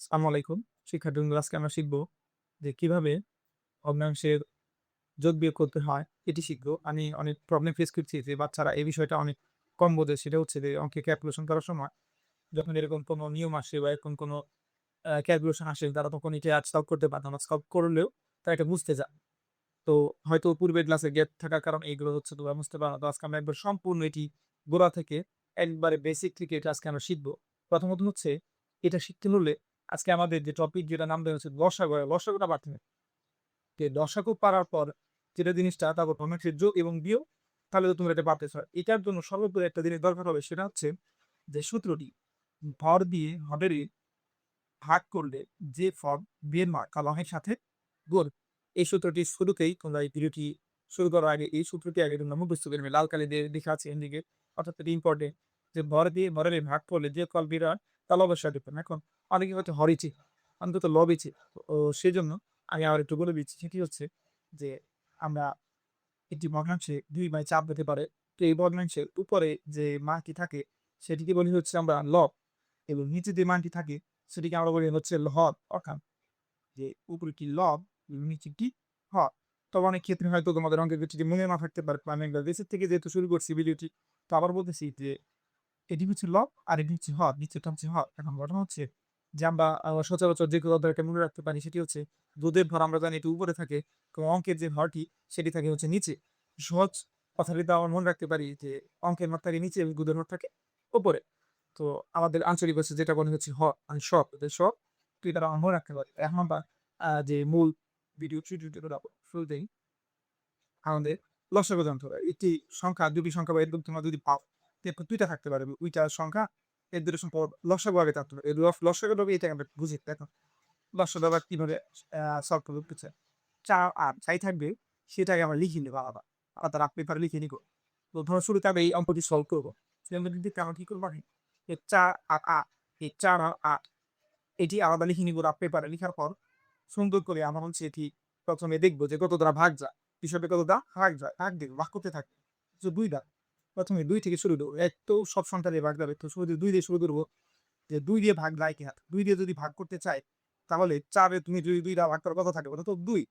আসসালামু আলাইকুম। শিক্ষার্থীবৃন্দ, আজকে আমরা শিখব যে কিভাবে ভগ্নাংশের যোগ বিয়োগ করতে হয় এটি শিখব। আমি অনেক প্রবলেম ফেস করছি যে বাচ্চারা এই বিষয়টা অনেক কম বোঝে। সেটা হচ্ছে যে অঙ্কে ক্যালকুলেশন করার সময় যখন এরকম কোনো নিয়ম আসে বা এরকম কোনো ক্যালকুলেশন আসে তারা তখন এটা আজ সলভ করতে পারত না। সলভ করলেও তারা এটা বুঝতে চায়। তো হয়তো পূর্বের ক্লাসে গ্যাপ থাকার কারণে এইগুলো হচ্ছে তোমরা বুঝতে পারো না। তো আজকে আমরা একবার সম্পূর্ণ এটি গোড়া থেকে একবারে বেসিক থেকে এটা আজকে আমরা শিখব। প্রথমত হচ্ছে এটা শিখতে হলে আজকে আমাদের যে টপিক যেটা নাম দেওয়া হচ্ছে লসাগু, লসাগুটা পারতে হবে। যে লসাগু পারার পর যেটা জিনিসটা তারপর ভগ্নাংশের যোগ এবং বিয়োগ, তাহলে তো তোমরা এটা পারতেছো। এটার জন্য সর্বোপরি একটা জিনিস দরকার হবে, সেটা হচ্ছে যে সূত্রটি ভর দিয়ে হরের ভাগ করলে যে ফল বিয়ের মার কালামের সাথে গুণ। এই সূত্রটি শুরুতেই তোমরা এই ভিডিওটি শুরু করার আগে এই সূত্রটি আগে তোমরা মুখস্থ করে নেবে। লাল কালি দিয়ে লেখা আছে এদিকে। অর্থাৎ এটা ইম্পর্টেন্ট যে ভর দিয়ে ভরের এই ভাগ করলে যে ফল বের হয় তা লবের সাথে গুণ। এখন অনেকে হয়তো হরেছে, অন্তত লবেছে। ও সেজন্য আমি আবার একটু বলে দিচ্ছি, সেটি হচ্ছে যে আমরা একটি ভগ্নাংশে ২ বাই চাপ হতে পারে। তো এই ভগ্নাংশের উপরে যে মানটি থাকে সেটিকে বলি হচ্ছে আমরা লব, এবং নিচে যে মানটি থাকে সেটিকে আমরা বলি হচ্ছে হর। অর্থাৎ যে উপরেরটি লব এবং নিচেরটি হর। তবে অনেক ক্ষেত্রে হয়তো তোমাদের অঙ্কের ক্ষেত্রে মনে না থাকতে পারে। আমি একবার বেসিক থেকে যেহেতু শুরু করছি ভিডিওটি, তো আবার বলতেছি যে এটি হচ্ছে লব আর এটি হচ্ছে হর, নিচেরটা হচ্ছে হর। এখন ঘটনা হচ্ছে যে আমরা সচরাচর যে কথাটা মনে রাখতে পারি সেটি হচ্ছে দুধের ভর আমরা জানি এটি উপরে থাকে, এবং অঙ্কের যে ভরটি সেটি থাকে হচ্ছে নিচে। সহজ কথাটি তো আমরা মনে রাখতে পারি যে অঙ্কের ভর থাকে নিচে এবং দুধের ভর থাকে উপরে। তো আমাদের আঞ্চলিক ভাষায় যেটা বলে হচ্ছে মানে সব, সব তুই তারা মনে রাখতে পারি। এখন আমরা যে মূল ভিডিও শুরুতেই আমাদের লসাগু জানতে হবে। একটি সংখ্যা, দুটি সংখ্যা বা এরকম তোমরা যদি পাও, এরপর ২ টা থাকতে পারে। ওইটা সংখ্যা, এর ২ টা সংখ্যা লসাগু আগে থাকতে হবে। এই লসাগুর হবে এটা আমরা বুঝি। দেখো লসাগু আবার কিভাবে সলভ করবে বুঝছে? ৪ আর যাই থাকবে সেটাকে আমরা লিখে নেব আলাদা। আলাদা রাফ পেপারে লিখে নিব। তো ধরো শুরুতে আমি এই অঙ্কটি সলভ করব। সেই অঙ্কটি দিতে আমরা কি করব আগে? এই ৪ আর ৮, এই ৪ আর ৮ এটি আলাদা লিখে নিব রাফ পেপারে। লিখার পর সুন্দর করে আমরা হচ্ছে এটি ১ম এ দেখব যে কত দ্বারা ভাগ যায়। হিসাবে কত দ্বারা ভাগ যায়। ভাগ দিব, ভাগ করতে থাকবে। তো ২ দ্বারা। ১ম এ ২ থেকে শুরু করব। এক তো সব সংখ্যা দিয়ে ভাগ যাবে। তো শুরুতে ২ দিয়ে শুরু করব। যে ২ দিয়ে ভাগ যায় কিনা? ২ দিয়ে যদি ভাগ করতে চাই, তাহলে ৪ এ তুমি যদি ২ দ্বারা ভাগ করার কথা থাকে বলো তো ২,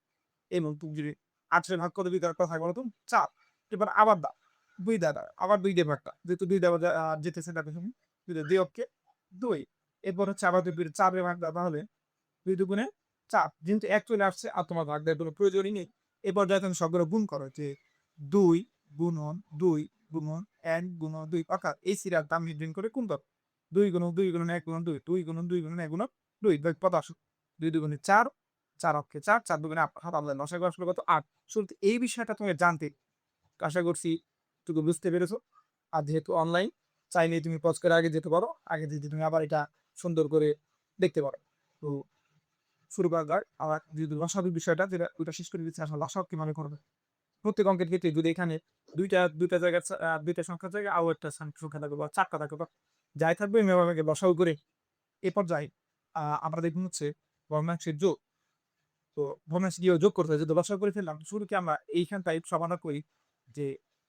এবং তুমি যদি ৮ এ ভাগ করে ২ দ্বারা কথা থাকে বলো তো ৪। এবার আবার দাও ২ দ্বারা, আবার ২ দিয়ে ভাগটা। যেহেতু ২ দ্বারা যেতেছে না পেছনে, ২ দিয়ে ২ অক্ষে ২। এরপর হচ্ছে আবার ২ 4 এ ভাগ দাও, তাহলে ২ দুগুণে ৪। যেহেতু ১ চলে আসছে আর তোমার ভাগ দেওয়ার কোনো প্রয়োজনই নেই। এ পর্যায়ে তুমি সবগুলো গুণ করো যে ২ গুণন ২ গুণন ১ গুণন ২, অর্থাৎ এই সিরিয়ালটা মেইনটেইন করে গুণ করো। ২ গুণন ২ গুণন ১ গুণন ২, ২ গুণন ২ গুণন ১ গুণন ২, কত আসলো? ২ দুগুণে ৪, ৪ অক্ষে ৪, ৪ দুগুণে ৮, আল্লাহ লসাগু আসলো কত? ৮। শুরুতে এই বিষয়টা তুমি জানতে, আশা করছি একটু বুঝতে পেরেছো। আর যেহেতু অনলাইন, চাইলে তুমি পজ করে আগে যেতে পারো। আগে যেতে তুমি আবার এটা সুন্দর করে দেখতে পারো। তো শুরু করা যাক। আমার যদি লসাগুর বিষয়টা যেটা ওইটা শেষ করে দিচ্ছি, আসলে লসাগু কিভাবে করবে? প্রত্যেক অঙ্কের ক্ষেত্রে যদি এখানে ২ টা জায়গায় ২ টা সংখ্যার জায়গায় আরো একটা সংখ্যা থাকবে বা ৪ টা থাকবে বা যাই থাকবে, আমি এভাবে লসাগু করে এ পর্যায়ে আমরা দেখব হচ্ছে ভগ্নাংশের যোগ। তো ভগ্নাংশ কিভাবে যোগ করতে হয়? যদি লসাগু করে ফেললাম, শুরুতে আমরা এইখানটায় সমাধান করি যে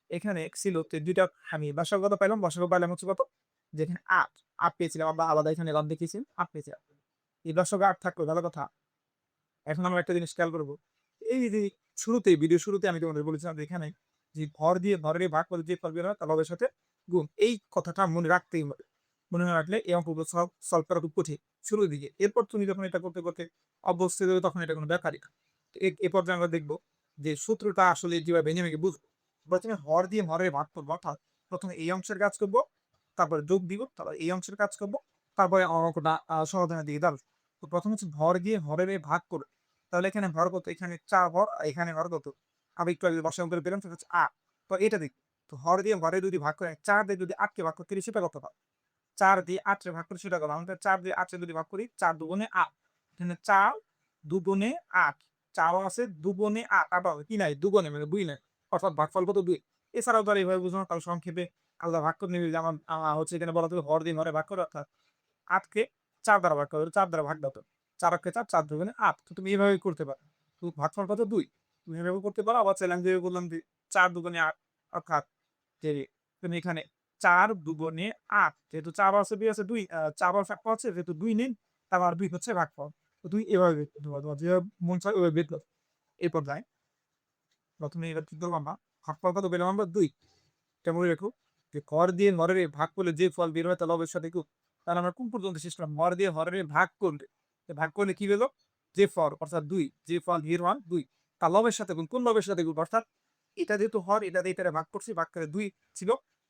এখানে ছিল তে ২ টা, আমি লসাগু কত পাইলাম? লসাগু পাইলাম হচ্ছে কত? যে এখানে ৮, ৮ পেয়েছিলাম আমরা আলাদা, এখানে লাভ দেখিয়েছি ৮ পেয়েছিলাম। এই লসাগু ৮ থাকলো, ভালো কথা। এখন আমরা একটা জিনিস খেয়াল করব। এই যে শুরুতেই, ভিডিও শুরুতে আমি তোমাদের বলেছিলাম যে এখানে যে ভর দিয়ে ভরের ভাগ করে যে ফল বের হয় তা লবের সাথে গুণ। এই কথাটা মনে রাখতেই হবে। মনে না রাখলে এই অঙ্কগুলো সলভ করা খুব কঠিন শুরুর দিকে। এরপর তুমি যখন এটা করতে, করতে অভ্যস্ত হয়ে যাবে, তখন এটা কোনো ব্যাপারই না। তো এ পর্যায়ে আমরা দেখব যে সূত্রটা আসলে যেভাবে ভেঙে বুঝবো। প্রথমে হর দিয়ে ভরের ভাগ করবো, অর্থাৎ প্রথমে এই অংশের কাজ করব, তারপরে যোগ দিব, তারপর এই অংশের কাজ করব, তারপরে অঙ্কটা সমাধানের দিকে যাবো। তো প্রথম হচ্ছে ভর দিয়ে হরের এই ভাগ করে, তাহলে এখানে ভর কত? এখানে ৪ ভর, আর এখানে ভর কত? আমি একটু আগে বর্ষণ করে পেলাম, সেটা হচ্ছে ৮। তো এটা দেখি। তো হর দিয়ে ভরে যদি ভাগ করে, ৪ দিয়ে যদি ৮ কে ভাগ করতে পারি সেটা কত হয়? ৪ দিয়ে ৮ রে ভাগ করি সেটা কত? আমাদের ৪ দিয়ে ৮ রে যদি ভাগ করি, ৪ দুগুণে ৮। এখানে ৪ দুগুণে ৮। ৪ ও আছে, দুগুণে ৮, আবার কি নাই? দুগুণে মানে ২ নাই। অর্থাৎ ভাগফল কত? ২। এছাড়াও তো আর এইভাবে বুঝো না, তাহলে সংক্ষেপে আলাদা ভাগ করে নিবি। যেমন হচ্ছে এখানে বলা থাকে হর দিয়ে হরে ভাগ করে, অর্থাৎ ৮ কে ৪ দ্বারা ভাগ করো। ৪ দ্বারা ভাগ দাও তো। ৪ অক্ষে ৪, ৪ দুগুণে ৮। তো তুমি এভাবে করতে পারো। তো ভাগফল কত? ২। তুমি এভাবে করতে পারো। আবার চাইলে আমি যেভাবে বললাম যে ৪ দুগুণে ৮, অর্থাৎ যে তুমি এখানে ৪ দুগুণে ৮, যেহেতু ৪ আছে, ২ আছে, ২ ৪ বার ফ্যাক্টর আছে, যেহেতু ২ নেই, তারপর ২ হচ্ছে ভাগফল। তো তুই এভাবে বের করতে পারো। তোমার যেভাবে মন চায় ওভাবে বের করো। এই পর্যায়ে প্রথমে এবার কি করবো আমরা, ভাগফল কত পেলাম আমরা ২। এটা মনে রেখো যে হর দিয়ে হরের ভাগ করলে যে ফল বের হয় তা লবের সাথে গুণ। তাহলে আমরা কোন পর্যন্ত শেষ করলাম? হর দিয়ে হরের ভাগ করলে, ভাগ করলে কি পেলো? যে ফল অর্থাৎ ২, যে ফল হির 1 ২ তার লবের সাথে গুণ। কোন লবের সাথে গুণ? অর্থাৎ এটা যেহেতু হর, এটা দিয়ে এটারে ভাগ করছি, ভাগ করে ২ ছিল।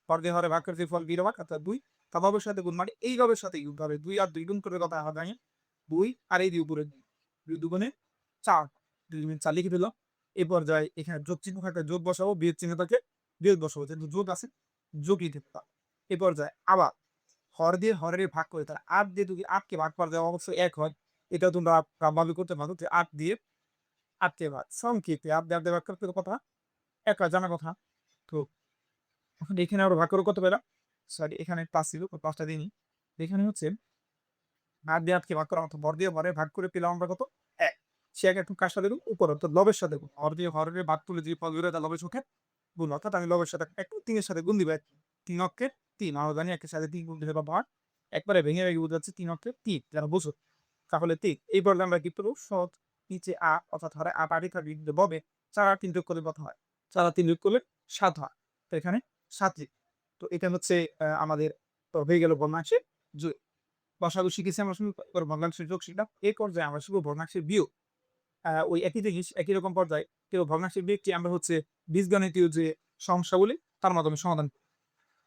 হর দিয়ে হরে ভাগ করে যে ফল বের হয় অর্থাৎ ২ তার লবের সাথে গুণ, মানে এই লবের সাথে গুণ হবে। ২ আর ২ গুণ করে কত হয়? ২ আর এই ২ উপরে ২ দুগুণে ৪, ২ দুগুণে ৪ লিখে দিলাম। এই পর্যায়ে এখানে যোগ চিহ্ন থাকলে যোগ বসাবো, বিয়োগ চিহ্ন থাকে বিয়োগ বসাবো, যেহেতু যোগ আছে যোগ লিখতে পারতাম। এই পর্যায়ে আবার হর দিয়ে হরের ভাগ করে, তাহলে ৮ দিয়ে যদি ৮ কে ভাগ করা যায় অবশ্যই ১ হয়। এটাও তোমরা ভাবে করতে পারো যে ৮ দিয়ে ৮ কে ভাগ সংক্ষেপে ৮ দিয়ে ৮ দিয়ে ভাগ করতে কথা ১ হয়, জানা কথা। তো এখন এখানে আবার ভাগ করে কত পেলাম? সরি, এখানে প্লাস ছিল, প্লাসটা দিইনি। এখানে হচ্ছে ৮ দিয়ে ৮ কে ভাগ করা অর্থাৎ ভর দিয়ে হরে ভাগ করে পেলাম আমরা কত? ১। সে আগে একটু কার সাথে গুণ? উপর অর্থাৎ লবের সাথে গুণ। হর দিয়ে হরের ভাগ করলে যে ফল বের হয় তার লবের সংখ্যা গুণ, অর্থাৎ আমি লবের সাথে একটু ৩ এর সাথে গুণ দিব। ৩ অক্ষে ৩, আমরা জানি ১ এর সাথে ৩ গুণ দিলে বা ভাগ। একবারে ভেঙে ভেঙে বোঝা যাচ্ছে ৩ অক্ষে ৩, যারা বুঝো তাহলে ৩। এই পর্বে আমরা কি করব? সহজ, নিচে অর্থাৎ হরে ৮ আটই থাকবে, কিন্তু ববে ৪ আর ৩ যোগ করলে কত হয়? ৪ আর ৩ যোগ করলে ৭ হয়। তো এখানে ৭ লিখি। তো এটা হচ্ছে আমাদের তো হয়ে গেল ভগ্নাংশের যোগ। লসাগু শিখেছি আমরা, শুরু করে ভগ্নাংশের যোগ শিখলাম। এই পর্যায়ে আমরা শিখব ভগ্নাংশের বিয়োগ। ওই একই জিনিস একই রকম পর্যায়ে কেউ ভগ্নাংশের বিয়োগটি আমরা হচ্ছে বীজগণিতীয় যে সমস্যাগুলি তার মাধ্যমে সমাধান করি।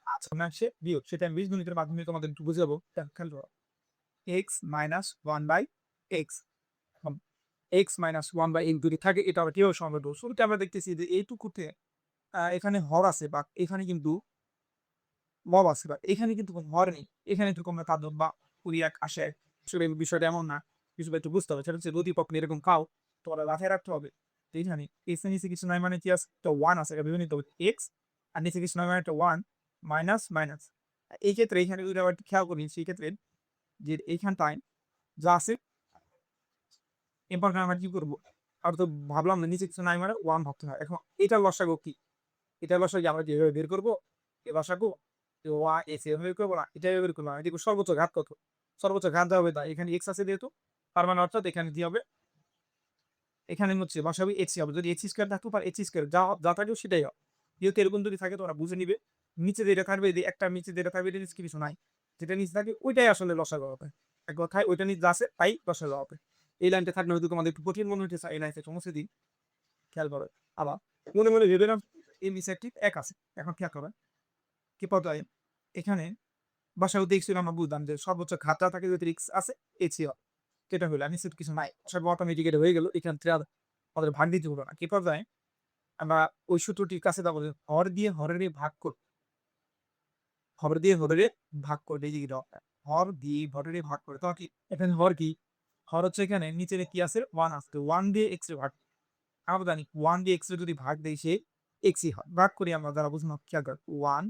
আচ্ছা, ভগ্নাংশের বিয়োগ সেটা আমি বীজগণিতের মাধ্যমে তোমাদের একটু বুঝাবো। খেয়াল করো, x minus 1/x, x minus 1/x যদি থাকে এটা আমরা কিভাবে সমাধান করবো? শুরুতে আমরা দেখতেছি যে এইটুকুতে এখানে হর আছে বা এখানে কিন্তু লব আছে, বা এখানে কিন্তু কোনো হর নেই। এখানে তো কোনো তাদব বা কুড়িয়াক আসে। আসলে এই বিষয়টা এমন না, কিছু একটু বুঝতে হবে। সেটা হচ্ছে যদি কখনো এরকম খাও তোমার মাথায় রাখতে হবে যে এইখানে এক্স এর নিচে কিছু নাই মানে কি আছে? একটা 1 আছে, এটা ভেবে নিতে হবে। এক্স আর নিচে কিছু নাই মানে একটা 1 মাইনাস মাইনাস। এই ক্ষেত্রে এখানে যদি আবার একটু খেয়াল করি, সেই ক্ষেত্রে যে এইখানটায় যা আছে এরপর আমরা কি করবো? আর তো ভাবলাম না নিচে কিছু নাই মানে 1 ভাবতে হয়। এখন এটার লসাগু কি? এটার লসাগু আমরা যেভাবে বের করবো, এই লসাগু এভাবে করবো না, এটা এভাবে বের করবো না। এটা সর্বোচ্চ ঘাত কত? সর্বোচ্চ ঘাত দেওয়া হবে তাই এখানে এক্স আছে যেহেতু, তার মানে অর্থাৎ এখানে কি হবে? এখানে হচ্ছে লসাগু এক্স হবে। যদি এক্স স্কয়ার থাকতো বা এক্স স্কয়ার যা থাকবে সেটাই হবে। যেহেতু এরকম যদি থাকে তোমরা বুঝে নিবে। নিচে যেটা থাকবে, যে একটা নিচে যেটা থাকবে এটা নিচে কিছু নাই। যেটা নিচে থাকে ওইটাই আসলে লসাগু হবে। এক কথায় ওইটা নিচে যা আছে তাই লসাগু হবে। এই লাইনটা থাকলে হয়তো তোমাদের একটু কঠিন মনে হইতেছে, এই লাইনটা সমস্যা দিই। খেয়াল করো। আবার মনে মনে ভেবে নাও এই নিচে একটি ১ আছে। এখন খেয়াল করবে কি পর্যায়ে এখানে বাসায় দেখছিল আমরা বুঝলাম যে সর্বোচ্চ ঘাতটা থাকে যদি রিক্স আছে এসি হয়। সেটা হলো আর নিচে কিছু নাই। সব অটোমেটিক এটা হয়ে গেল। এখান থেকে আর আমাদের ভাগ দিতে হলো না। কি পর্যায়ে আমরা ওই সূত্রটির কাছে যাবো যে হর দিয়ে হরের ভাগ কর, হর দিয়ে হরের ভাগ করে এই যে এটা হর দিয়ে হরের ভাগ করে। তো কি এখানে হর কি? হর হচ্ছে এখানে নিচে কি আছে? 1 আছে। তো 1 দিয়ে x এর ভাগ। আমরা জানি 1 দিয়ে x এর যদি ভাগ দেই সে x ই হয়। ভাগ করি আমরা, যারা বুঝলাম খেয়াল কর 1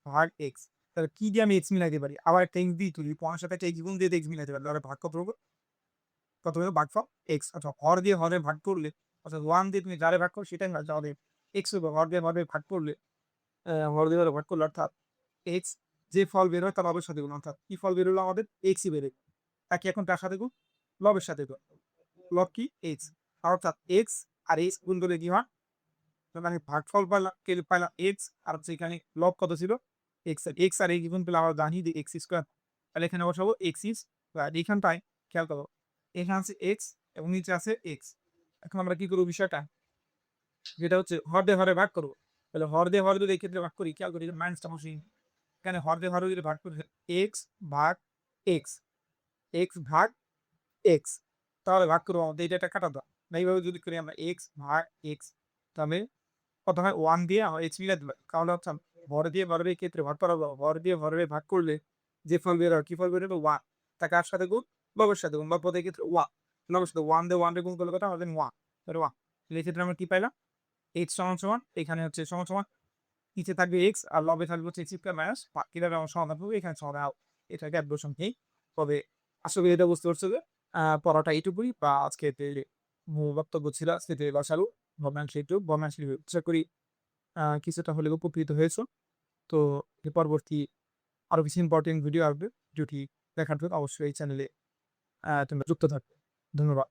ভাগ x। তাহলে কি দিয়ে আমি x মিলাইতে পারি? আবার একটা x দিই তুলি, 5 এর সাথে একটা x গুণ দিয়ে x মিলাইতে পারি। তাহলে ভাগ কত হবে? কত হলো? ভাগফল x। আচ্ছা, হর দিয়ে হরে ভাগ করলে অর্থাৎ 1 দিয়ে তুমি যারে ভাগ করো সেটাই হয়। তাহলে x হবে, হর দিয়ে হরে ভাগ করলে হর দিয়ে হরে ভাগ করলে অর্থাৎ x যে ফল বের হয় তার লবের সাথে গুণ, অর্থাৎ কি ফল বের হলো আমাদের? x ই বের হলো। তাকে এখন তার সাথে গুণ, লবের সাথে গুণ। লব কি? x। অর্থাৎ x আর x গুণ করলে কি হয়? মানে ভাগফল পাইলাম, পাইলাম x, আর হচ্ছে এখানে লব কত ছিল? x আর x গুণ পেলে আমরা জানি যে x স্কয়ার। তাহলে এখানে বসাবো x ইজ স্কয়ার। এখানটায় খেয়াল করো, এখানে আছে x এবং নিচে আছে x। এখন আমরা কি করবো বিষয়টা? যেটা হচ্ছে হর দিয়ে হরে ভাগ করবো। তাহলে হর দিয়ে হরে যদি এই ক্ষেত্রে ভাগ করি, খেয়াল করি মাইনাসটা বসি। এখানে হর দিয়ে হরে যদি ভাগ করি x ভাগ x, x ভাগ x, তাহলে ভাগ করবো আমাদের এটা কাটা দাও। না এইভাবে যদি করি আমরা x ভাগ x, তাহলে কত হয়? 1 দিয়ে আমার x মিলাই দিলাম। তাহলে হচ্ছে ভর দিয়ে ভরের ক্ষেত্রে ভাগ করা যাবে। ভর দিয়ে ভরের ভাগ করলে যে ফল বের হয়, কি ফল বের হবে? 1। তা কার সাথে গুণ? লবের সাথে গুণ। লব পদের ক্ষেত্রে 1। লবের সাথে 1 দিয়ে 1 রে গুণ করলে কত হবে? 1। তাহলে 1। তাহলে এই ক্ষেত্রে আমরা কি পাইলাম? x সমান সমান এখানে হচ্ছে সমান সমান নিচে থাকবে x আর লবে থাকবে হচ্ছে x স্কয়ার মাইনাস 5। কিভাবে আমরা সমাধান করবো? এখানে সমাধান এটাকে অ্যাপ্রোশন নেই। তবে আশা করি এটা বুঝতে পারছো যে পড়াটা এইটুকুই, বা আজকে যে মূল বক্তব্য ছিল সেটি লসাগু ভগ্নাংশ এইটুকু ভগ্নাংশ আশা করি কিছুটা হলেও উপকৃত হয়েছো। তো এর পরবর্তী আরো কিছু ইম্পর্টেন্ট ভিডিও আসবে। ভিডিওটি দেখার জন্য অবশ্যই এই চ্যানেলে তোমরা যুক্ত থাকবে। ধন্যবাদ।